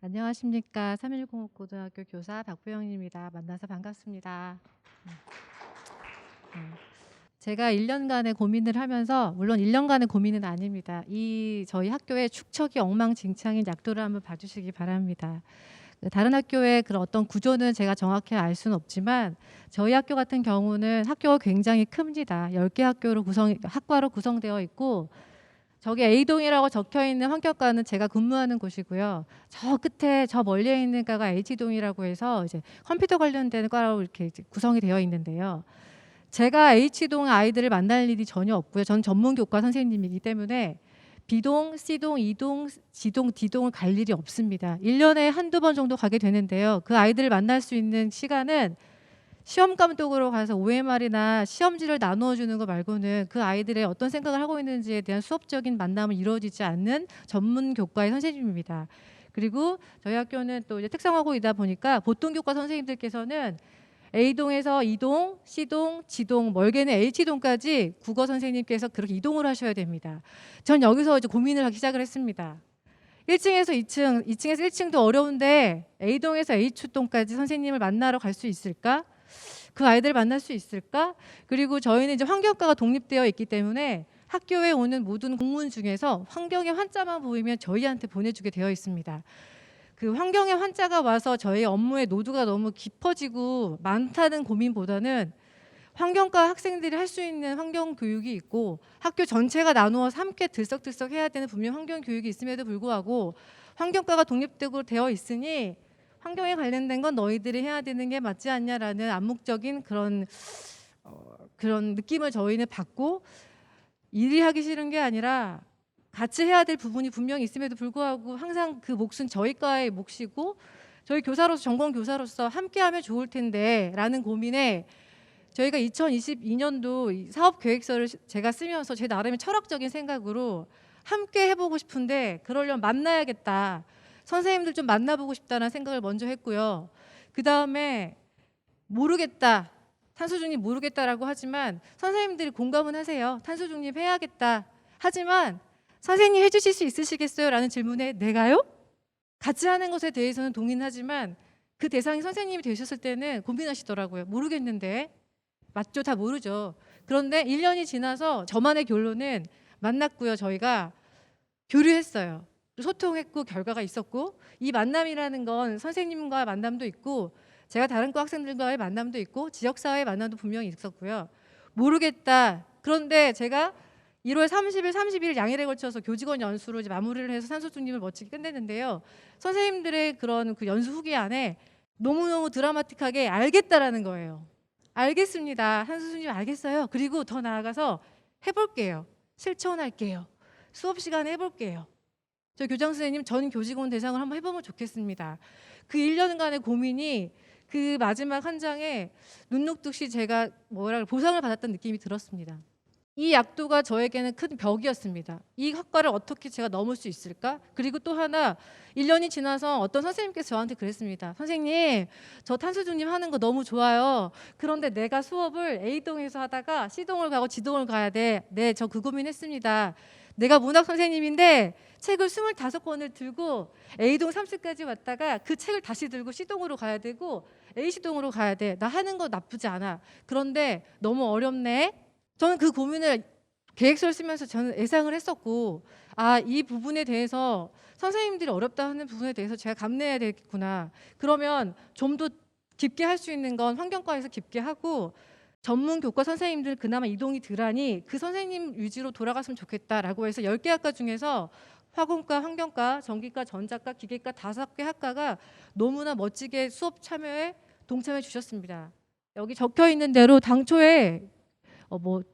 안녕하십니까. 310고등학교 교사 박보영입니다. 만나서 반갑습니다. 제가 1년간의 고민을 하면서, 물론 1년간의 고민은 아닙니다. 저희 학교의 축척이 엉망진창인 약도를 한번 봐주시기 바랍니다. 다른 학교의 그런 어떤 구조는 제가 정확히 알 수는 없지만 저희 학교 같은 경우는 학교가 굉장히 큽니다. 10개 학과로 구성되어 있고, 저기 A동이라고 적혀 있는 환경과는 제가 근무하는 곳이고요. 저 끝에 저 멀리에 있는 과가 H동이라고 해서 이제 컴퓨터 관련된 과로 이렇게 이제 구성이 되어 있는데요. 제가 H동 아이들을 만날 일이 전혀 없고요. 전 전문 교과 선생님이기 때문에 B동, C동, E동, G동, D동을 갈 일이 없습니다. 1년에 한두 번 정도 가게 되는데요. 그 아이들을 만날 수 있는 시간은 시험 감독으로 가서 OMR이나 시험지를 나누어 주는 거 말고는 그 아이들의 어떤 생각을 하고 있는지에 대한 수업적인 만남은 이루어지지 않는 전문 교과의 선생님입니다. 그리고 저희 학교는 또 이제 특성화고이다 보니까 보통 교과 선생님들께서는 A동에서 E동, C동, G동, 멀게는 H동까지 국어 선생님께서 그렇게 이동을 하셔야 됩니다. 전 여기서 이제 고민을 하기 시작을 했습니다. 1층에서 2층, 2층에서 1층도 어려운데 A동에서 H동까지 선생님을 만나러 갈 수 있을까? 그 아이들을 만날 수 있을까? 그리고 저희는 이제 환경과가 독립되어 있기 때문에 학교에 오는 모든 공문 중에서 환경의 환자만 보이면 저희한테 보내주게 되어 있습니다. 그 환경의 환자가 와서 저희 업무의 노두가 너무 깊어지고 많다는 고민보다는 환경과 학생들이 할 수 있는 환경 교육이 있고 학교 전체가 나누어서 함께 들썩들썩 해야 되는 분명 환경 교육이 있음에도 불구하고 환경과가 독립되고 되어 있으니 환경에 관련된 건 너희들이 해야 되는 게 맞지 않냐라는 암묵적인 그런 느낌을 저희는 받고, 일이 하기 싫은 게 아니라 같이 해야 될 부분이 분명히 있음에도 불구하고 항상 그 몫은 저희 과의 몫이고 저희 교사로서, 전공 교사로서 함께하면 좋을 텐데 라는 고민에 저희가 2022년도 사업 계획서를 제가 쓰면서 제 나름의 철학적인 생각으로 함께 해보고 싶은데 그러려면 만나야겠다. 선생님들 좀 만나보고 싶다는 생각을 먼저 했고요. 그 다음에 모르겠다. 탄소 중립 모르겠다라고 하지만 선생님들이 공감은 하세요. 탄소 중립 해야겠다. 하지만 선생님 해주실 수 있으시겠어요? 라는 질문에 내가요? 같이 하는 것에 대해서는 동의는 하지만 그 대상이 선생님이 되셨을 때는 고민하시더라고요. 모르겠는데. 맞죠? 다 모르죠. 그런데 1년이 지나서 저만의 결론은 만났고요. 저희가 교류했어요. 소통했고 결과가 있었고, 이 만남이라는 건 선생님과 만남도 있고 제가 다른 과 학생들과의 만남도 있고 지역사회의 만남도 분명히 있었고요. 모르겠다. 그런데 제가 1월 30일, 31일 양일에 걸쳐서 교직원 연수로 이제 마무리를 해서 산소 중립을 멋지게 끝냈는데요. 선생님들의 그런 그 연수 후기 안에 너무너무 드라마틱하게 알겠다라는 거예요. 알겠습니다. 산소 중립 알겠어요. 그리고 더 나아가서 해볼게요. 실천할게요. 수업 시간에 해볼게요. 저 교장 선생님 전 교직원 대상을 한번 해보면 좋겠습니다. 그 1년간의 고민이 그 마지막 한 장에 눈 녹듯이 제가 보상을 받았던 느낌이 들었습니다. 이 약도가 저에게는 큰 벽이었습니다. 이 학과를 어떻게 제가 넘을 수 있을까? 그리고 또 하나 1년이 지나서 어떤 선생님께서 저한테 그랬습니다. 선생님, 저 탄소 중립 하는 거 너무 좋아요. 그런데 내가 수업을 A동에서 하다가 C동을 가고 G동을 가야 돼. 네, 저 그 고민했습니다. 내가 문학 선생님인데 책을 25권을 들고 A동 3층까지 왔다가 그 책을 다시 들고 C동으로 가야 되고 AC동으로 가야 돼. 나 하는 거 나쁘지 않아. 그런데 너무 어렵네. 저는 그 고민을 계획서를 쓰면서 저는 예상을 했었고, 이 부분에 대해서 선생님들이 어렵다 하는 부분에 대해서 제가 감내해야 되겠구나. 그러면 좀 더 깊게 할 수 있는 건 환경과에서 깊게 하고 전문 교과 선생님들 그나마 이동이 덜하니 그 선생님 위주로 돌아갔으면 좋겠다라고 해서 10개 학과 중에서 화공과, 환경과, 전기과, 전자과, 기계과 5개 학과가 너무나 멋지게 수업 참여에 동참해 주셨습니다. 여기 적혀 있는 대로 당초에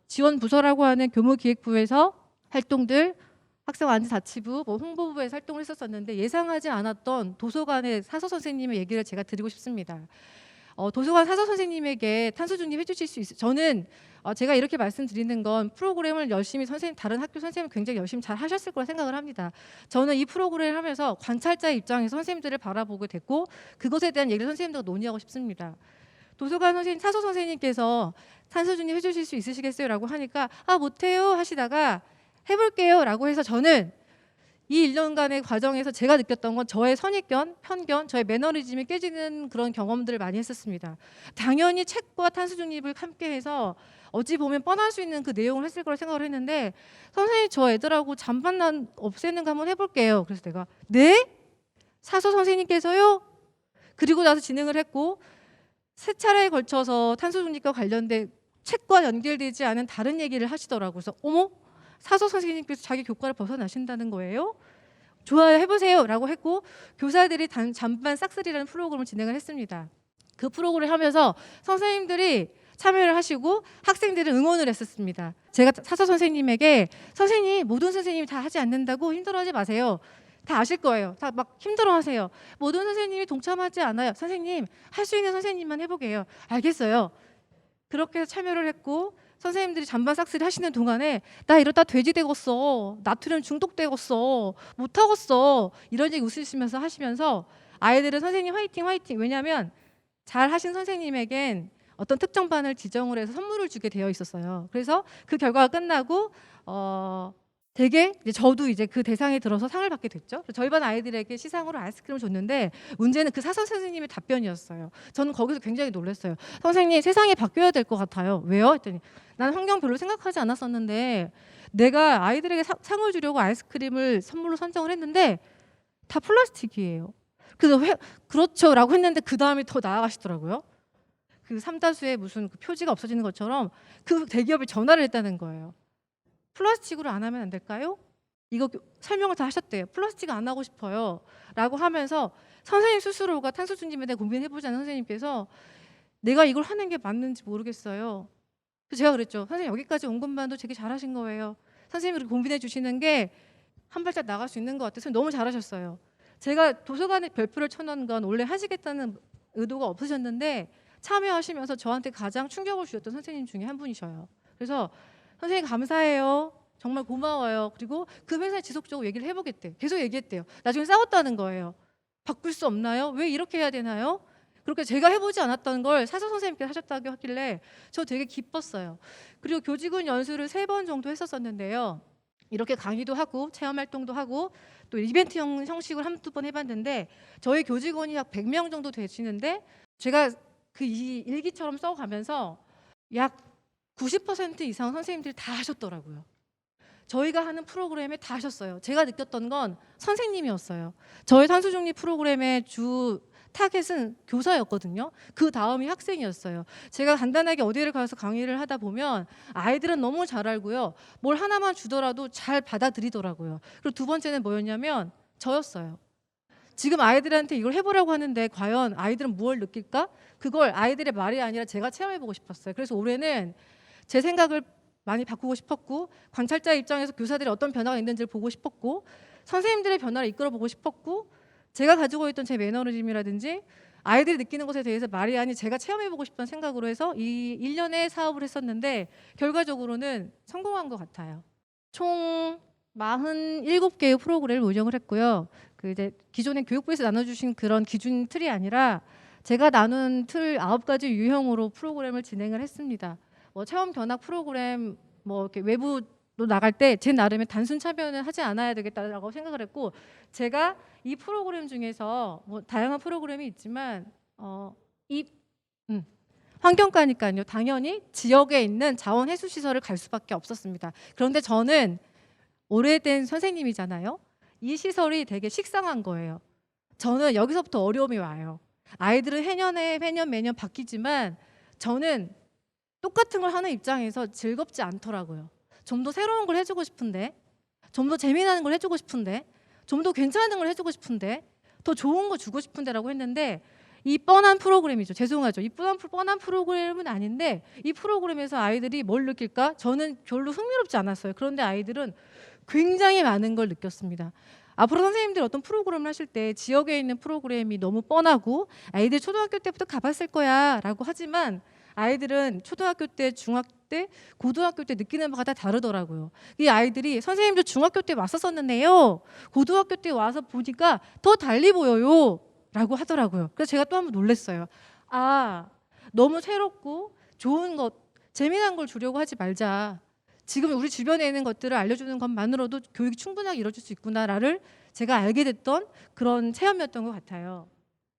지원 부서라고 하는 교무기획부에서 활동들, 학생안전자치부, 홍보부에서 활동을 했었는데 예상하지 않았던 도서관의 사서 선생님의 얘기를 제가 드리고 싶습니다. 도서관 사서 선생님에게 탄소 중립 해주실 수 있어요? 저는 제가 이렇게 말씀드리는 건 프로그램을 열심히 다른 학교 선생님 굉장히 열심히 잘 하셨을 거라 생각을 합니다. 저는 이 프로그램을 하면서 관찰자의 입장에서 선생님들을 바라보게 됐고 그것에 대한 얘기를 선생님들과 논의하고 싶습니다. 도서관 선생님, 사서 선생님께서 탄소 중립 해주실 수 있으시겠어요? 라고 하니까 못해요 하시다가 해볼게요 라고 해서 저는 이 1년간의 과정에서 제가 느꼈던 건 저의 선입견, 편견, 저의 매너리즘이 깨지는 그런 경험들을 많이 했었습니다. 당연히 책과 탄소 중립을 함께해서 어찌 보면 뻔할 수 있는 그 내용을 했을 거라 생각을 했는데 선생님 저 애들하고 잠깐만 없애는 거 한번 해볼게요. 그래서 내가 네? 사서 선생님께서요? 그리고 나서 진행을 했고 세 차례에 걸쳐서 탄소 중립과 관련된 책과 연결되지 않은 다른 얘기를 하시더라고요. 그래서 어머? 사서 선생님께서 자기 교과를 벗어나신다는 거예요? 좋아요, 해보세요 라고 했고 교사들이 잠반 싹쓸이라는 프로그램을 진행을 했습니다. 그 프로그램을 하면서 선생님들이 참여를 하시고 학생들은 응원을 했었습니다. 제가 사서 선생님에게 선생님 모든 선생님이 다 하지 않는다고 힘들어하지 마세요. 다 아실 거예요. 다 막 힘들어하세요. 모든 선생님이 동참하지 않아요. 선생님 할 수 있는 선생님만 해보게요. 알겠어요. 그렇게 해서 참여를 했고 선생님들이 잠반 싹쓸이 하시는 동안에 나 이러다 돼지 되겠어. 나트륨 중독되겠어. 못하겠어. 이런 얘기 웃으시면서 하시면서 아이들은 선생님 화이팅 화이팅. 왜냐하면 잘 하신 선생님에겐 어떤 특정 반을 지정을 해서 선물을 주게 되어 있었어요. 그래서 그 결과가 끝나고 되게 이제 저도 이제 그 대상에 들어서 상을 받게 됐죠. 저희 반 아이들에게 시상으로 아이스크림을 줬는데 문제는 그 사서 선생님의 답변이었어요. 저는 거기서 굉장히 놀랐어요. 선생님 세상이 바뀌어야 될 것 같아요. 왜요? 했더니 난 환경 별로 생각하지 않았었는데 내가 아이들에게 상을 주려고 아이스크림을 선물로 선정을 했는데 다 플라스틱이에요. 그래서 그렇죠 라고 했는데 그 다음에 더 나아가시더라고요. 그 삼다수에 무슨 그 표지가 없어지는 것처럼 그 대기업이 전화를 했다는 거예요. 플라스틱으로 안 하면 안 될까요? 이거 설명을 다 하셨대요. 플라스틱 안 하고 싶어요 라고 하면서 선생님 스스로가 탄소 중립에 대해 고민해보자는 선생님께서 내가 이걸 하는 게 맞는지 모르겠어요. 그래서 제가 그랬죠. 선생님 여기까지 온 것만도 되게 잘하신 거예요. 선생님이 고민해 주시는 게 한 발짝 나갈 수 있는 것 같아서 너무 잘하셨어요. 제가 도서관에 별표를 쳐놓은 건 원래 하시겠다는 의도가 없으셨는데 참여하시면서 저한테 가장 충격을 주셨던 선생님 중에 한 분이셔요. 그래서 선생님 감사해요. 정말 고마워요. 그리고 그 회사에 지속적으로 얘기를 해보겠대요. 계속 얘기했대요. 나중에 싸웠다는 거예요. 바꿀 수 없나요? 왜 이렇게 해야 되나요? 그렇게 제가 해보지 않았던 걸 사서 선생님께서 하셨다고 하길래 저 되게 기뻤어요. 그리고 교직원 연수를 3번 정도 했었었는데요. 이렇게 강의도 하고 체험활동도 하고 또 이벤트 형식으로 한두 번 해봤는데 저희 교직원이 약 100명 정도 되시는데 제가 그 일기처럼 써가면서 약 90% 이상 선생님들이 다 하셨더라고요. 저희가 하는 프로그램에 다 하셨어요. 제가 느꼈던 건 선생님이었어요. 저희 탄소중립 프로그램의 주 타겟은 교사였거든요. 그 다음이 학생이었어요. 제가 간단하게 어디를 가서 강의를 하다 보면 아이들은 너무 잘 알고요. 뭘 하나만 주더라도 잘 받아들이더라고요. 그리고 두 번째는 뭐였냐면 저였어요. 지금 아이들한테 이걸 해보라고 하는데 과연 아이들은 무엇을 느낄까? 그걸 아이들의 말이 아니라 제가 체험해보고 싶었어요. 그래서 올해는 제 생각을 많이 바꾸고 싶었고 관찰자 입장에서 교사들이 어떤 변화가 있는지를 보고 싶었고 선생님들의 변화를 이끌어보고 싶었고 제가 가지고 있던 제 매너리즘이라든지 아이들이 느끼는 것에 대해서 말이 아닌 제가 체험해보고 싶다는 생각으로 해서 이 1년의 사업을 했었는데 결과적으로는 성공한 것 같아요. 총 47개의 프로그램을 운영을 했고요. 그 이제 기존에 교육부에서 나눠주신 그런 기준 틀이 아니라 제가 나눈 틀 9가지 유형으로 프로그램을 진행을 했습니다. 뭐 체험 견학 프로그램 뭐 이렇게 외부로 나갈 때 제 나름의 단순 참여는 하지 않아야 되겠다라고 생각을 했고 제가 이 프로그램 중에서 뭐 다양한 프로그램이 있지만 환경과니까요. 당연히 지역에 있는 자원해수시설을 갈 수밖에 없었습니다. 그런데 저는 오래된 선생님이잖아요. 이 시설이 되게 식상한 거예요. 저는 여기서부터 어려움이 와요. 아이들은 매년 바뀌지만 저는 똑같은 걸 하는 입장에서 즐겁지 않더라고요. 좀 더 새로운 걸 해주고 싶은데, 좀 더 재미나는 걸 해주고 싶은데, 좀 더 괜찮은 걸 해주고 싶은데, 더 좋은 거 주고 싶은데라고 했는데 이 뻔한 프로그램이죠. 죄송하죠. 이 뻔한 프로그램은 아닌데 이 프로그램에서 아이들이 뭘 느낄까? 저는 별로 흥미롭지 않았어요. 그런데 아이들은 굉장히 많은 걸 느꼈습니다. 앞으로 선생님들이 어떤 프로그램을 하실 때 지역에 있는 프로그램이 너무 뻔하고 아이들 초등학교 때부터 가봤을 거야 라고 하지만 아이들은 초등학교 때, 중학교 때, 고등학교 때 느끼는 바가 다 다르더라고요. 이 아이들이 선생님도 중학교 때 왔었었는데요. 고등학교 때 와서 보니까 더 달리 보여요. 라고 하더라고요. 그래서 제가 또 한 번 놀랐어요. 아, 너무 새롭고 좋은 것, 재미난 걸 주려고 하지 말자. 지금 우리 주변에 있는 것들을 알려주는 것만으로도 교육이 충분하게 이루어질 수 있구나를 제가 알게 됐던 그런 체험이었던 것 같아요.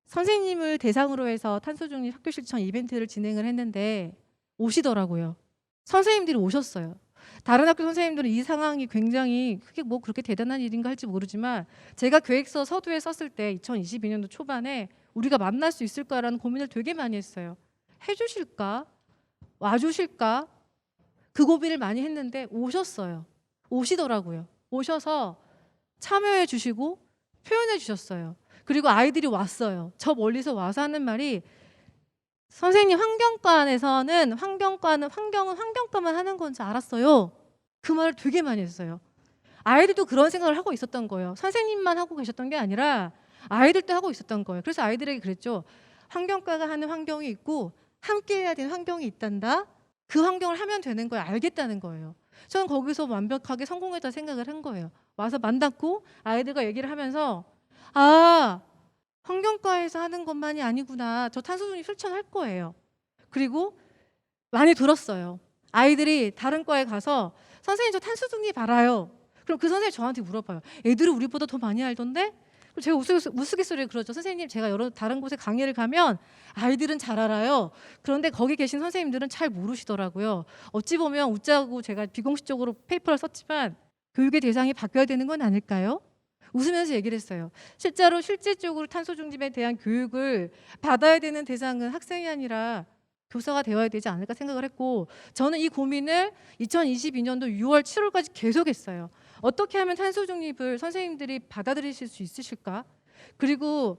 선생님을 대상으로 해서 탄소중립 학교 실천 이벤트를 진행을 했는데 오시더라고요. 선생님들이 오셨어요. 다른 학교 선생님들은 이 상황이 굉장히 크게 뭐 그렇게 대단한 일인가 할지 모르지만 제가 계획서 서두에 썼을 때 2022년도 초반에 우리가 만날 수 있을까라는 고민을 되게 많이 했어요. 해주실까? 와주실까? 그 고민을 많이 했는데 오셨어요. 오시더라고요. 오셔서 참여해 주시고 표현해 주셨어요. 그리고 아이들이 왔어요. 저 멀리서 와서 하는 말이 선생님 환경과는 환경과만 하는 건 줄 알았어요. 그 말을 되게 많이 했어요. 아이들도 그런 생각을 하고 있었던 거예요. 선생님만 하고 계셨던 게 아니라 아이들도 하고 있었던 거예요. 그래서 아이들에게 그랬죠. 환경과가 하는 환경이 있고 함께 해야 되는 환경이 있단다. 그 환경을 하면 되는 거예요. 알겠다는 거예요. 저는 거기서 완벽하게 성공했다 생각을 한 거예요. 와서 만났고 아이들과 얘기를 하면서 아, 환경과에서 하는 것만이 아니구나. 저 탄소중립 실천할 거예요. 그리고 많이 들었어요. 아이들이 다른 과에 가서 선생님 저 탄소중립 알아요. 그럼 그 선생님이 저한테 물어봐요. 애들은 우리보다 더 많이 알던데? 그럼 제가 우스갯소리를 그러죠. 선생님 제가 여러 다른 곳에 강의를 가면 아이들은 잘 알아요. 그런데 거기 계신 선생님들은 잘 모르시더라고요. 어찌 보면 웃자고 제가 비공식적으로 페이퍼를 썼지만 교육의 대상이 바뀌어야 되는 건 아닐까요? 웃으면서 얘기를 했어요. 실질적으로 탄소 중립에 대한 교육을 받아야 되는 대상은 학생이 아니라 교사가 되어야 되지 않을까 생각을 했고 저는 이 고민을 2022년도 6월, 7월까지 계속했어요. 어떻게 하면 탄소 중립을 선생님들이 받아들이실 수 있으실까? 그리고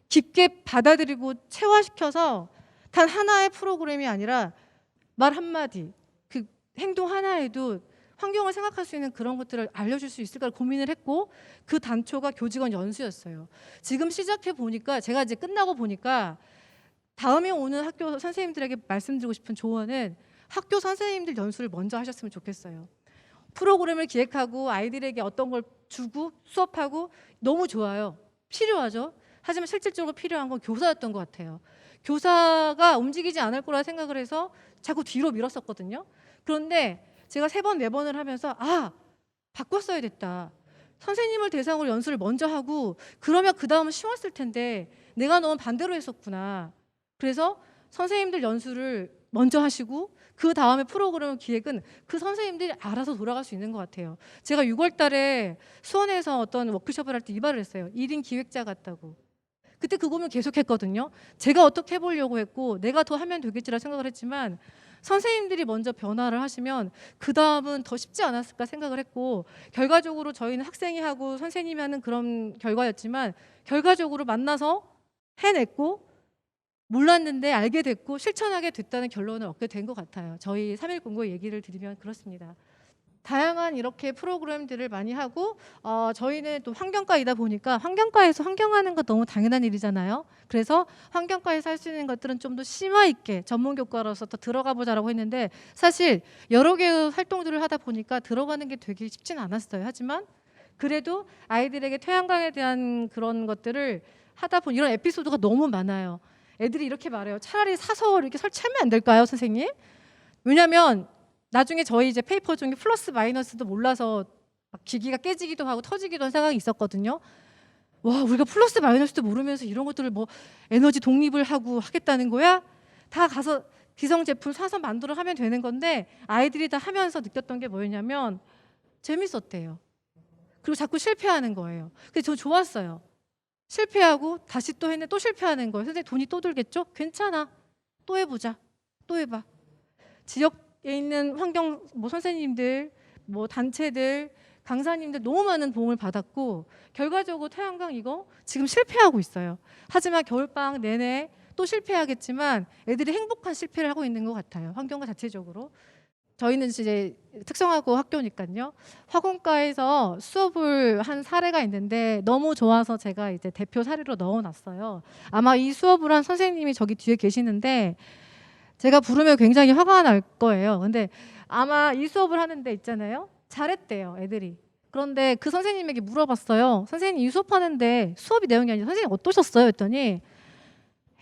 깊게 받아들이고 체화시켜서 단 하나의 프로그램이 아니라 말 한마디, 그 행동 하나에도 환경을 생각할 수 있는 그런 것들을 알려줄 수 있을까 고민을 했고 그 단초가 교직원 연수였어요. 지금 시작해 보니까 제가 이제 끝나고 보니까 다음에 오는 학교 선생님들에게 말씀드리고 싶은 조언은 학교 선생님들 연수를 먼저 하셨으면 좋겠어요. 프로그램을 기획하고 아이들에게 어떤 걸 주고 수업하고 너무 좋아요. 필요하죠. 하지만 실질적으로 필요한 건 교사였던 것 같아요. 교사가 움직이지 않을 거라 생각을 해서 자꾸 뒤로 밀었었거든요. 그런데 제가 3번, 4번을 하면서 바꿨어야 됐다. 선생님을 대상으로 연수를 먼저 하고 그러면 그 다음은 쉬웠을 텐데 내가 너무 반대로 했었구나. 그래서 선생님들 연수를 먼저 하시고 그 다음에 프로그램 기획은 그 선생님들이 알아서 돌아갈 수 있는 것 같아요. 제가 6월 달에 수원에서 어떤 워크숍을 할 때 이 말을 했어요. 1인 기획자 같다고. 그때 그 고민 계속했거든요. 제가 어떻게 해보려고 했고 내가 더 하면 되겠지라 생각을 했지만 선생님들이 먼저 변화를 하시면 그 다음은 더 쉽지 않았을까 생각을 했고 결과적으로 저희는 학생이 하고 선생님이 하는 그런 결과였지만 결과적으로 만나서 해냈고 몰랐는데 알게 됐고 실천하게 됐다는 결론을 얻게 된 것 같아요. 저희 3.1공고 얘기를 드리면 그렇습니다. 다양한 이렇게 프로그램들을 많이 하고 저희는 또 환경과이다 보니까 환경과에서 환경하는 거 너무 당연한 일이잖아요. 그래서 환경과에서 할 수 있는 것들은 좀 더 심화 있게 전문 교과로서 더 들어가 보자라고 했는데 사실 여러 개의 활동들을 하다 보니까 들어가는 게 되게 쉽지는 않았어요. 하지만 그래도 아이들에게 태양광에 대한 그런 것들을 하다 보니 이런 에피소드가 너무 많아요. 애들이 이렇게 말해요. 차라리 사서 이렇게 설치하면 안 될까요, 선생님? 왜냐하면 나중에 저희 이제 페이퍼 중에 플러스 마이너스도 몰라서 막 기기가 깨지기도 하고 터지기도 한 상황이 있었거든요. 와, 우리가 플러스 마이너스도 모르면서 이런 것들을 뭐 에너지 독립을 하고 하겠다는 거야? 다 가서 기성 제품 사서 만들어 하면 되는 건데 아이들이 다 하면서 느꼈던 게 뭐였냐면 재밌었대요. 그리고 자꾸 실패하는 거예요. 근데 저 좋았어요. 실패하고 다시 또 했는데 또 실패하는 거예요. 선생님 돈이 또 들겠죠? 괜찮아. 또 해보자. 또 해봐. 지역에 있는 환경 선생님들, 단체들, 강사님들 너무 많은 도움을 받았고 결과적으로 태양광 이거 지금 실패하고 있어요. 하지만 겨울방학 내내 또 실패하겠지만 애들이 행복한 실패를 하고 있는 것 같아요. 환경과 자체적으로. 저희는 이제 특성화고 학교니까요. 화공과에서 수업을 한 사례가 있는데 너무 좋아서 제가 이제 대표 사례로 넣어놨어요. 아마 이 수업을 한 선생님이 저기 뒤에 계시는데 제가 부르면 굉장히 화가 날 거예요. 근데 아마 이 수업을 하는데 있잖아요. 잘했대요, 애들이. 그런데 그 선생님에게 물어봤어요. 선생님 이 수업하는데 수업이 내용이 아니라 선생님 어떠셨어요? 했더니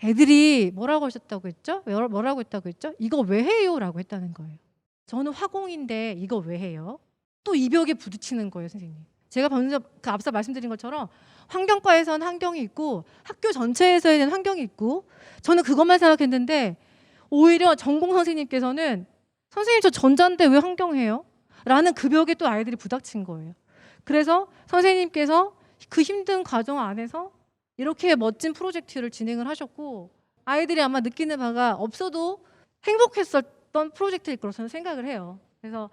애들이 뭐라고 하셨다고 했죠? 뭐라고 했다고 했죠? 이거 왜 해요? 라고 했다는 거예요. 저는 화공인데 이거 왜 해요? 또 이 벽에 부딪히는 거예요, 선생님. 제가 먼저 앞서 말씀드린 것처럼 환경과에서는 환경이 있고 학교 전체에서는 환경이 있고 저는 그것만 생각했는데 오히려 전공 선생님께서는 선생님 저 전자인데 왜 환경해요? 라는 그 벽에 또 아이들이 부닥친 거예요. 그래서 선생님께서 그 힘든 과정 안에서 이렇게 멋진 프로젝트를 진행을 하셨고 아이들이 아마 느끼는 바가 없어도 행복했었던 프로젝트일 거라고 저는 생각을 해요. 그래서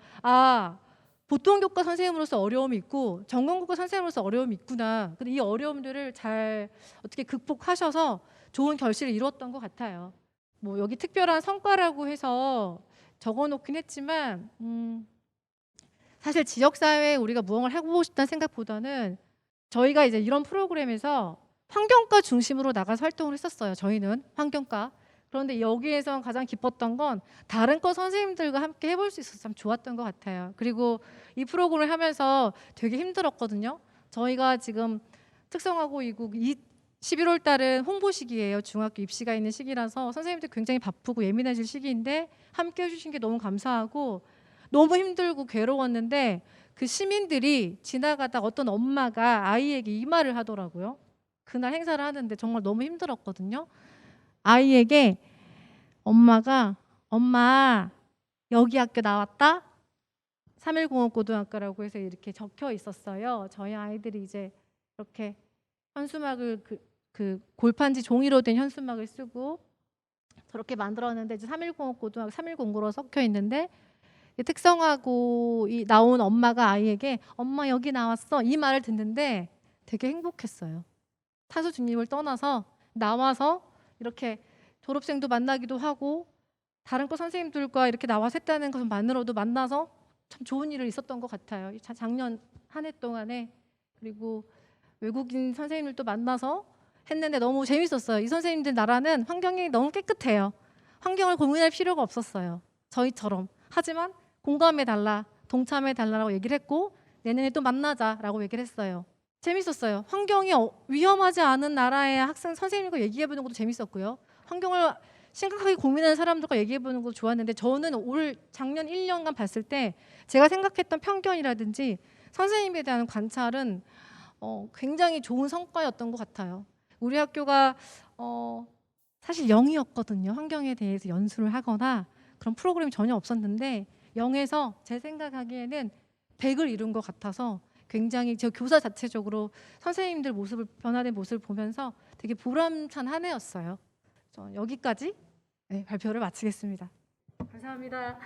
보통 교과 선생님으로서 어려움이 있고 전공교과 선생님으로서 어려움이 있구나. 근데 이 어려움들을 잘 어떻게 극복하셔서 좋은 결실을 이루었던 것 같아요. 뭐 여기 특별한 성과라고 해서 적어놓긴 했지만 사실 지역사회에 우리가 무언가를 해보고 싶다는 생각보다는 저희가 이제 이런 프로그램에서 환경과 중심으로 나가서 활동을 했었어요. 저희는 환경과. 그런데 여기에서 가장 기뻤던 건 다른 과 선생님들과 함께 해볼 수 있어서 참 좋았던 것 같아요. 그리고 이 프로그램을 하면서 되게 힘들었거든요. 저희가 지금 특성화고 이국 11월 달은 홍보 시기예요. 중학교 입시가 있는 시기라서 선생님들 굉장히 바쁘고 예민해질 시기인데 함께 해주신 게 너무 감사하고 너무 힘들고 괴로웠는데 그 시민들이 지나가다 어떤 엄마가 아이에게 이 말을 하더라고요. 그날 행사를 하는데 정말 너무 힘들었거든요. 아이에게 엄마가 엄마 여기 학교 나왔다? 3.1공업고등학교라고 해서 이렇게 적혀 있었어요. 저희 아이들이 이제 이렇게 현수막을 그 골판지 종이로 된 현수막을 쓰고 저렇게 만들었는데 이제 3.1공업고등학교 3.1공고로 섞여 있는데 특성화고 나온 엄마가 아이에게 엄마 여기 나왔어 이 말을 듣는데 되게 행복했어요. 타수 중립을 떠나서 나와서 이렇게 졸업생도 만나기도 하고 다른 과 선생님들과 이렇게 나와서 했다는 것만으로도 만나서 참 좋은 일이 있었던 것 같아요. 작년 한 해 동안에. 그리고 외국인 선생님들도 만나서 했는데 너무 재밌었어요. 이 선생님들 나라는 환경이 너무 깨끗해요. 환경을 고민할 필요가 없었어요. 저희처럼. 하지만 공감해달라, 동참해달라고 얘기를 했고 내년에 또 만나자라고 얘기를 했어요. 재밌었어요. 환경이 위험하지 않은 나라의 학생 선생님과 얘기해보는 것도 재밌었고요. 환경을 심각하게 고민하는 사람들과 얘기해보는 것도 좋았는데 저는 작년 1년간 봤을 때 제가 생각했던 편견이라든지 선생님에 대한 관찰은 굉장히 좋은 성과였던 것 같아요. 우리 학교가 사실 0이었거든요. 환경에 대해서 연수를 하거나 그런 프로그램이 전혀 없었는데 0에서 제 생각하기에는 100을 이룬 것 같아서 굉장히 저 교사 자체적으로 선생님들 변화된 모습을 보면서 되게 보람찬 한 해였어요. 여기까지 발표를 마치겠습니다. 감사합니다.